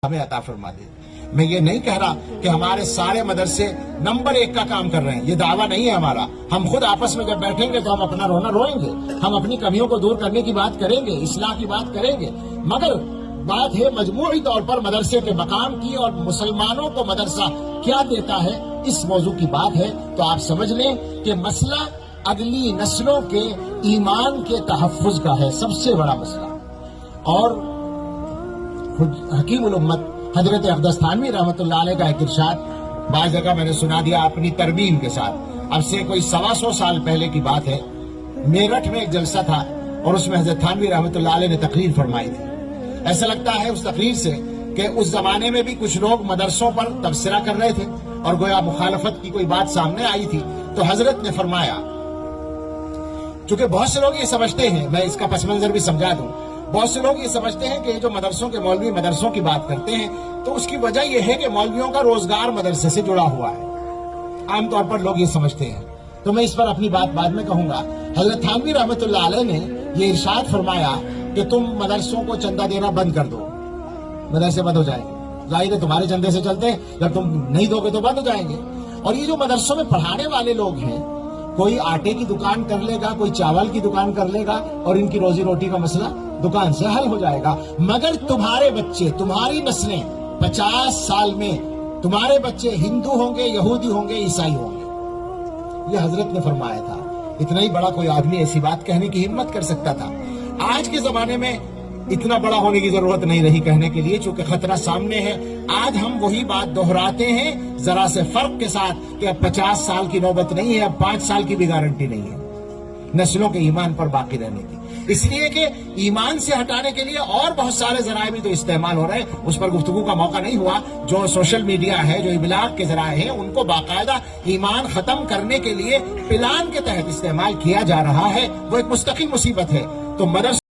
ہمیں عطا فرما دے۔ میں یہ نہیں کہہ رہا کہ ہمارے سارے مدرسے نمبر 1 کا کام کر رہے ہیں، یہ دعویٰ نہیں ہے ہمارا۔ ہم خود آپس میں جب بیٹھیں گے تو ہم اپنا رونا روئیں گے، ہم اپنی کمیوں کو دور کرنے کی بات کریں گے، اصلاح کی بات کریں گے، مگر بات ہے مجموعی طور پر مدرسے کے مقام کی اور مسلمانوں کو مدرسہ کیا دیتا ہے، اس موضوع کی بات ہے۔ تو آپ سمجھ لیں کہ مسئلہ اگلی نسلوں کے ایمان کے تحفظ کا ہے، سب سے بڑا مسئلہ۔ اور حکیم الامت حضرت اقدس تھانوی رحمۃ اللہ علیہ کا ایک ارشاد بعض جگہ میں نے سنا دیا اپنی ترمیم کے ساتھ۔ اب سے کوئی 125 سال پہلے کی بات ہے، میرٹھ میں ایک جلسہ تھا اور اس میں حضرت تھانوی رحمۃ اللہ علیہ نے تقریر فرمائی تھی۔ ایسا لگتا ہے اس تقریر سے کہ اس زمانے میں بھی کچھ لوگ مدرسوں پر تبصرہ کر رہے تھے اور گویا مخالفت کی کوئی بات سامنے آئی تھی، تو حضرت نے فرمایا، چونکہ بہت سے لوگ یہ سمجھتے ہیں، میں اس کا پس منظر بھی سمجھا دوں، بہت سے لوگ یہ سمجھتے ہیں کہ جو مدرسوں کے مولوی مدرسوں کی بات کرتے ہیں تو اس کی وجہ یہ ہے کہ مولویوں کا روزگار مدرسے سے جڑا ہوا ہے، عام طور پر لوگ یہ سمجھتے ہیں۔ تو میں اس پر اپنی بات بعد میں کہوں گا۔ حضرت تھانوی رحمۃ اللہ علیہ نے یہ ارشاد فرمایا کہ تم مدرسوں کو چندہ دینا بند کر دو، مدرسے بند ہو جائیں گے، ظاہر ہے تمہارے چندے سے چلتے ہیں، جب تم نہیں دو گے تو بند ہو جائیں گے۔ اور یہ جو مدرسوں میں پڑھانے والے لوگ ہیں، کوئی آٹے کی دکان کر لے گا، کوئی چاول کی دکان کر لے گا اور ان کی روزی روٹی کا مسئلہ دکان سے حل ہو جائے گا، مگر تمہارے بچے، تمہاری نسلیں 50 سال میں تمہارے بچے ہندو ہوں گے، یہودی ہوں گے، عیسائی ہوں گے۔ یہ حضرت نے فرمایا تھا۔ اتنا ہی بڑا کوئی آدمی ایسی بات کہنے کی ہمت کر سکتا تھا۔ آج کے زمانے میں اتنا بڑا ہونے کی ضرورت نہیں رہی کہنے کے لیے، چونکہ خطرہ سامنے ہے۔ آج ہم وہی بات دہراتے ہیں، ذرا سے فرق کے ساتھ کہ اب 50 سال کی نوبت نہیں ہے، اب 5 سال کی بھی گارنٹی نہیں ہے نسلوں کے ایمان پر باقی رہنے کی، اس لیے کہ ایمان سے ہٹانے کے لیے اور بہت سارے ذرائع بھی تو استعمال ہو رہے ہیں، اس پر گفتگو کا موقع نہیں ہوا۔ جو سوشل میڈیا ہے، جو ابلاغ کے ذرائع ہیں، ان کو باقاعدہ ایمان ختم کرنے کے لیے پلان کے تحت استعمال کیا جا رہا ہے، وہ ایک مستقل مصیبت ہے۔ تو مدرسہ